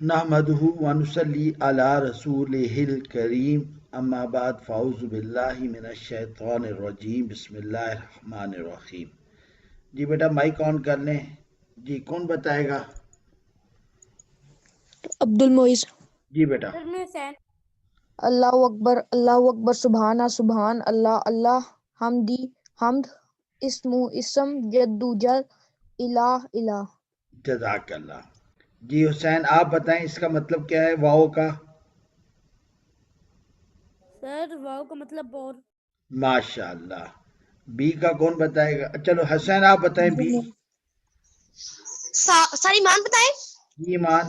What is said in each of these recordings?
نحمدہ ونصلی علی رسولہ الکریم اما بعد فاعوذ باللہ من الشیطان الرجیم بسم اللہ الرحمن الرحیم۔ جی بیٹا مائک آن کر لیں۔ جی کون بتائے گا؟ عبد المعیز۔ جی بیٹا۔ اللہ اکبر سبحانہ سبحان اللہ اللہ حمد اسم جدو جد الہ الہ۔ جزاک اللہ۔ جی حسین آپ بتائیں اس کا مطلب کیا ہے واو کا؟ سر واو کا مطلب اور۔ ماشاء اللہ۔ بی کا کون بتائے گا؟ چلو حسین آپ بتائیں بی۔ سر ایمان بتائیں۔ ایمان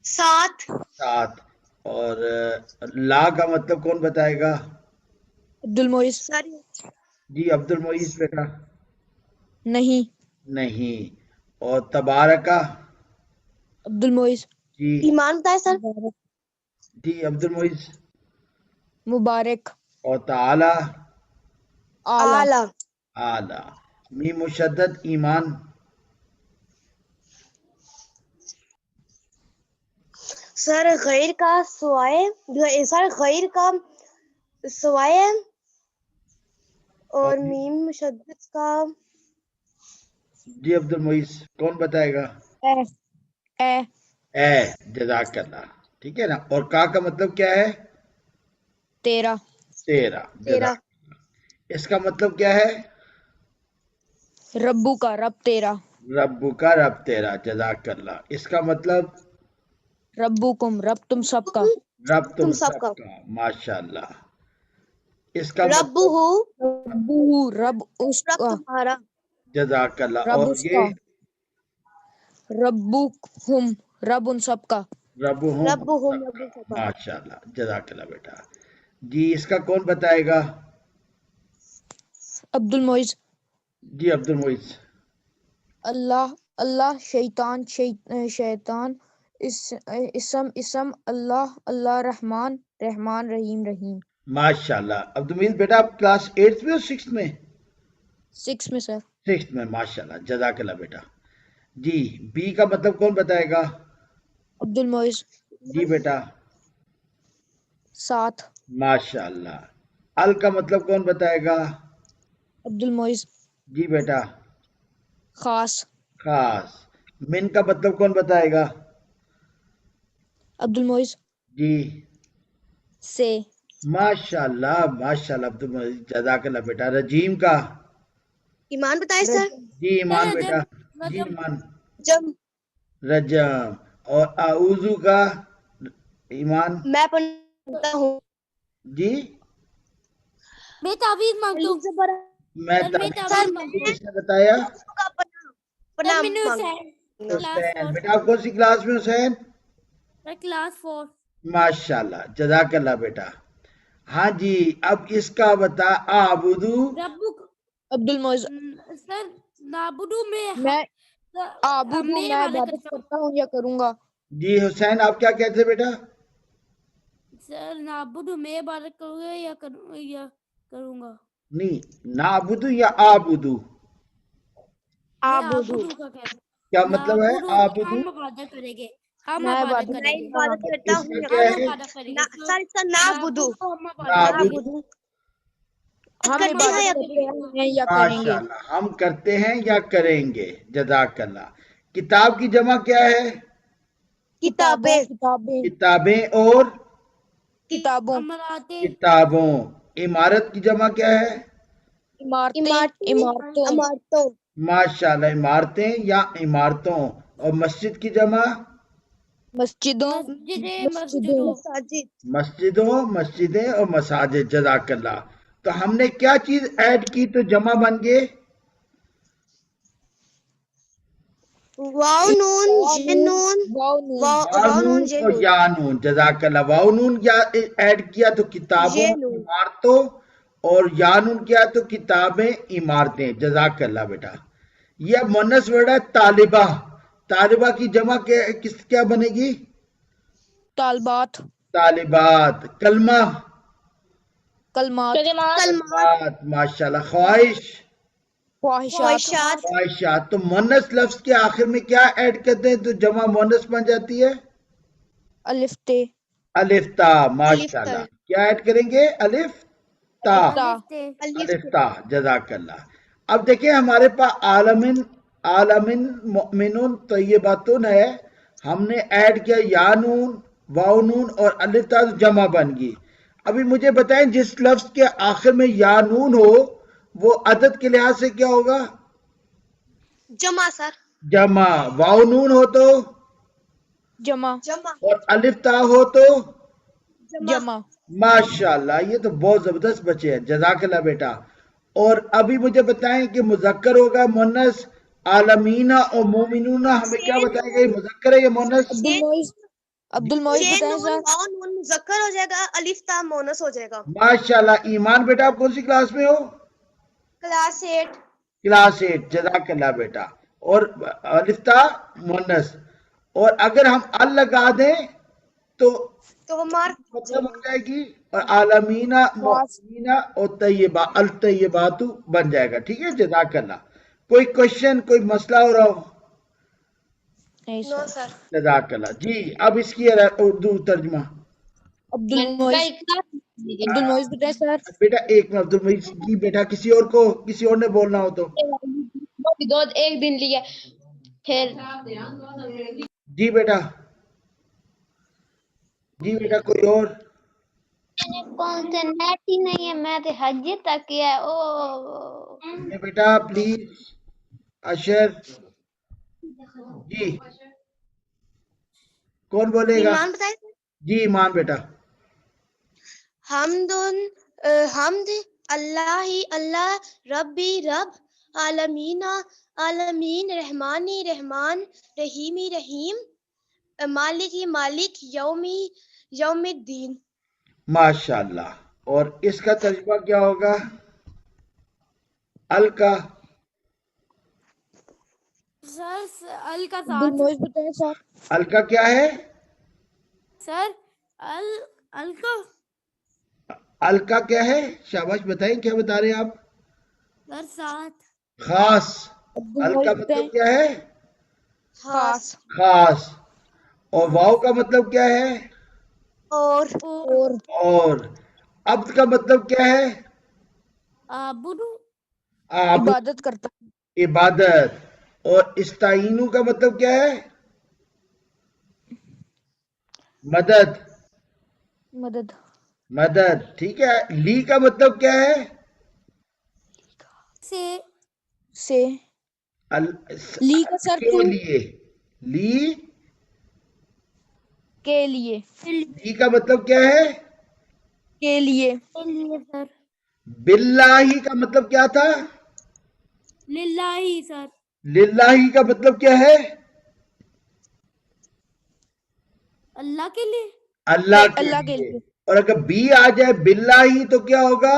ساتھ۔ ساتھ۔ اور لا کا مطلب کون بتائے گا؟ عبد المعیز۔ جی عبد المعیز بیٹا۔ نہیں۔ نہیں۔ اور تبارکہ؟ عبد المعیز۔ جی ایمان بتائیں سر۔ جی عبد المعیز۔ مبارک۔ اور تعالی؟ اعلیٰ۔ اعلی۔ میم مشدد ایمان؟ سر غیر کا سوائے، سر غیر کا سوائے اور میم مشدد کا۔ جی عبد المعیز کون بتائے گا؟ اے۔ جزاک اللہ۔ ٹھیک ہے نا۔ اور کا مطلب کیا ہے؟ تیرا۔ تیرا۔ جزاک اللہ۔ اس کا مطلب کیا ہے؟ ربو کا رب تیرا۔ ربو کا رب تیرا۔ جزاک اللہ۔ اس کا مطلب؟ ربکم رب تم سب کا۔ رب تم سب کا۔ ماشاء اللہ۔ اس کا رب مطلب؟ ہو ربو رب اس رب کا۔ تمہارا۔ جزاک اللہ۔ رب اور اس یہ کا۔ ربکم رب ان سب کا۔ رب رب ہم رب سب کا۔ ماشاء اللہ۔ جزاک اللہ بیٹا۔ جی اس کا کون بتائے گا؟ عبد المعیز۔ جی عبد المعیز۔ اللہ شیطان اسم اللہ رحمان رحیم۔ ماشاء اللہ۔ عبد المعیز بیٹا آپ کلاس 8 میں اور 6 میں؟ 6 میں سر۔ 6 میں۔ ماشاء اللہ۔ جزاک اللہ بیٹا۔ جی بی کا مطلب کون بتائے گا؟ عبد المعیز۔ جی بیٹا۔ ساتھ۔ ماشاء اللہ۔ ال کا مطلب کون بتائے گا؟ عبد المعیز۔ جی بیٹا۔ خاص۔ خاص۔ من کا مطلب کون بتائے گا؟ عبد المعیز۔ جی۔ سے۔ ماشاء اللہ ماشاء اللہ عبد المعیز۔ جزاک اللہ بیٹا۔ رجیم کا؟ ایمان بتائیں سر۔ جی ایمان بیٹا۔ جی ایمان۔ جب رجم۔ اور اعوذ کا؟ ایمان۔ میں پڑھتا ہوں۔ جی میں تعویذ مانگتا ہوں۔ میں کس نے بتایا؟ پناہ میں نے مانگتا حسین بیٹا۔ آپ کون سی کلاس میں حسین؟ کلاس 4۔ ماشاء اللہ۔ جزاک اللہ بیٹا۔ ہاں جی اب اس کا بتا آبدو۔ ربک عبد المعیز۔ سر نابودو میں عبادت کرتا ہوں یا کروں گا۔ جی حسین آپ کیا کہتے بیٹا؟ سر نابودو میں عبادت کروں گا یا کروں گا؟ نہیں نعبدو یا آبدو؟ آبدو۔ کا کہتے ہیں۔ کیا مطلب ہے آبدو؟ ہم عبادت کریں گے۔ ہم میں عبادت میں کریں گے۔ عبادت کرتا اس ہوں میں یا کیا ہے؟ عبادت کریں گے۔ سر سر نعبدو۔ ہم عبادت کریں گے۔ نعبدو۔ ہم کرتے ہیں یا عبادت کرتے ہیں یا کریں ماشاء گے۔ اللہ۔ ہم کرتے ہیں یا کریں گے۔ جزاک اللہ۔ کتاب کی جمع کیا ہے؟ کتابیں۔ کتابیں اور کتابوں۔ امراتے۔ کتابوں۔ عمارت کی جمع کیا ہے؟ عمارتوں۔ ماشاء اللہ۔ عمارتیں یا عمارتوں۔ اور مسجد کی جمع؟ مسجدوں۔ مساجد۔ مسجدوں مسجدیں اور مساجد۔ جزاک اللہ۔ تو ہم نے کیا چیز ایڈ کی تو جمع بن گئے؟ واو نون ج نون واو نون ج اور نون یا نون۔ جزاک اللہ۔ واو نون یا ایڈ کیا تو کتابوں یہ نون۔ عمارتوں، اور یا نون کیا تو کتابیں عمارتیں۔ جزاک اللہ بیٹا۔ یہ مونس ورڈ ہے طالبہ۔ طالبہ کی جمع کیا بنے گی؟ طالبات۔ طالبات۔ کلمہ؟ کلمات۔ کلمات۔ ماشاء اللہ۔ خواہش؟ خواہشات خواہشات. تو مونس لفظ کے آخر میں کیا ایڈ کرتے ہیں تو جمع مونس بن جاتی ہے؟ الف تے الف تا. ماشاء اللہ. کیا ایڈ کریں گے؟ الف تا. الف تا. جزاک اللہ. اب دیکھیں ہمارے پاس عالمن مؤمنون طیباتن ہے. ہم نے ایڈ کیا یا نون واو نون اور الف تا جمع بن گئی. ابھی مجھے بتائیں جس لفظ کے آخر میں یا نون ہو وہ عدد کے لحاظ سے کیا ہوگا؟ جمع سر جمع. واو نون ہو تو جمع اور الف تا ہو تو جمع ماشاءاللہ. یہ تو بہت زبردست بچے ہیں. جزاک اللہ بیٹا. اور ابھی مجھے بتائیں کہ مذکر ہوگا مونس عالمین اور مومنون. ہمیں کیا بتائے گا یہ مذکر ہے یا مونس؟ عبد المعز شین بتائیں نون سر. واو نون مذکر ہو جائے گا الف تا مونس ہو جائے گا. ماشاءاللہ. ایمان بیٹا آپ کون سی کلاس میں ہو؟ Class 8 class 8. جزاک اللہ بیٹا. اور الف تا مونس. اور اگر ہم ال لگا دیں تو تو وہ مارک مطلب ہو جائے گی. اور عالمین مؤمنین اور طیبہ الطیبات بن جائے گا. ٹھیک ہے. جزاک اللہ. کوئی کوشچن کوئی مسئلہ ہو رہا ہو؟ نہیں نو سر. سر. جزاک اللہ. جی اب اس کی اردو ترجمہ عبد المعز بتائیں سر. بیٹا. ایک منٹ. عبدالمجید جی بیٹا کسی اور کو کسی اور نے بولنا ہو تو ایک دن لیا پھر جی بیٹا. جی بیٹا کوئی اور؟ کون سے نیٹ ہی نہیں ہے میں تو حج تک کیا او بیٹا پلیز. اشر. جی کون بولے گا؟ ایمان بتائیں. جی ایمان بیٹا. حمد اللہ اللہ ربی رب عالمین عالمین رحمانی رحمان رحیمی رحیم مالکی مالک یوم الدین. ماشاءاللہ. اور اس کا ترجمہ کیا ہوگا؟ ال کا سر ال کا عبد ساتھ المعز بتائیں سر. ال کا کیا ہے؟ سر ال کا ال کا کیا ہے؟ شاباش. بتائیں کیا بتا رہے ہیں آپ؟ سر ساتھ خاص. عبد ال کا المعز بتائیں. مطلب کیا ہے؟ خاص. خاص. اور واو کا مطلب کیا ہے؟ اور اور. عبد کا مطلب کیا ہے؟ آبدو عبادت کرتا ہوں. عبادت. اور استعینو کا مطلب کیا ہے؟ مدد. مدد. مدد. ٹھیک ہے. لی کا مطلب کیا ہے؟ سے لی کا سر کے تو لیے. لی کے لیے. لی کا مطلب کیا ہے؟ کے لیے. سر باللہ کا مطلب کیا تھا؟ للہ سر للہ کا مطلب کیا ہے؟ اللہ کے لیے. اللہ اللہ کے کے لیے. لیے. اور اگر بی آ جائے باللہ تو کیا ہوگا؟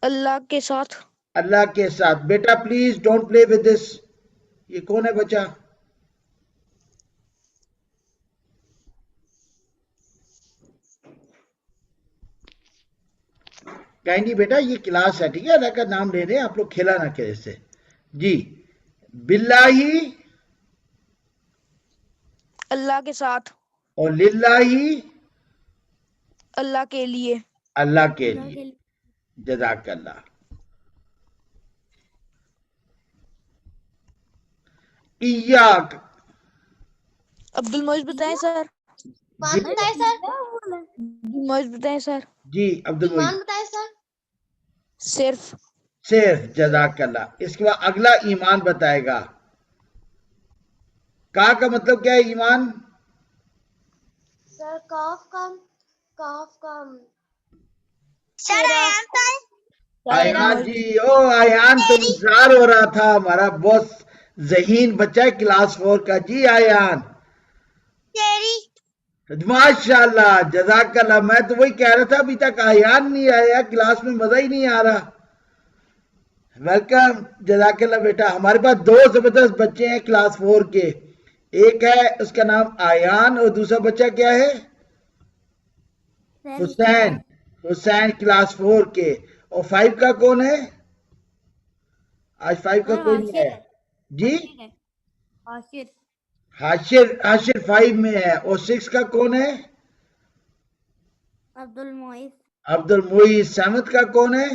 اللہ کے ساتھ. اللہ کے ساتھ. بیٹا please don't play with this. یہ کون ہے بچہ؟ کہیں نہیں بیٹا یہ کلاس ہے. ٹھیک ہے. اللہ کا نام لے رہے ہیں آپ لوگ کھیلا نہ کرے اس سے. جی باللہ اللہ کے ساتھ. اور للہ اللہ کے لیے. اللہ کے لیے. جزاک اللہ. ایاک. عبد المعز بتائیں سر. جی بتائیں سر. عبد المعز بتائیں سر. جی عبدالمجید. ایمان بتائیں سر. صرف. صرف. جزاک اللہ. اس کے بعد اگلا ایمان بتائے گا. کا مطلب کیا ہے ایمان؟ سر کاف کا سر آیان جی. او آیان تو انتظار ہو رہا تھا. ہمارا بہت ذہین بچہ ہے کلاس 4 کا. جی آیان. ماشاءاللہ. جزاک اللہ. میں تو وہی کہہ رہا تھا ابھی تک آیان نہیں آیا کلاس میں. مزہ ہی نہیں آ رہا. ویلکم. جزاک اللہ بیٹا. ہمارے پاس 2 زبردست بچے ہیں کلاس 4 کے. ایک ہے اس کا نام آیان اور دوسرا بچہ کیا ہے؟ حسین. حسین کلاس 4 کے. اور 5 کا کون ہے؟ آج 5 کا سر کوئی نہیں حاشر آیا جی حاشر حاشر 5 میں ہے، اور 6 کا کون ہے؟ عبد المعیز عبد المعیز۔ 7 کا کون ہے؟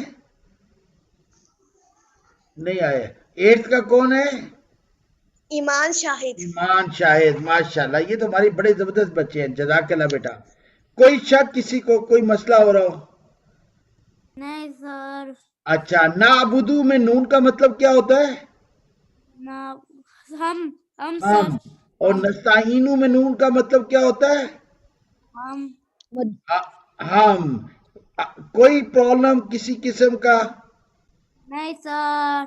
نہیں آیا۔ 8 کا کون ہے؟ ایمان شاہد ایمان شاہد۔ ماشاءاللہ، یہ تو ہماری بڑے زبردست بچے ہیں، جزاک اللہ بیٹا۔ کوئی شک کسی کو، کوئی مسئلہ ہو رہا ہو؟ نہیں سر اچھا، نعبدو میں نون کا مطلب کیا ہوتا ہے؟ نا ہم ہم۔ سر اور نستعینو میں نون کا مطلب کیا ہوتا ہے؟ ہم ہم۔ کوئی پرابلم کسی قسم کا؟ نہیں سر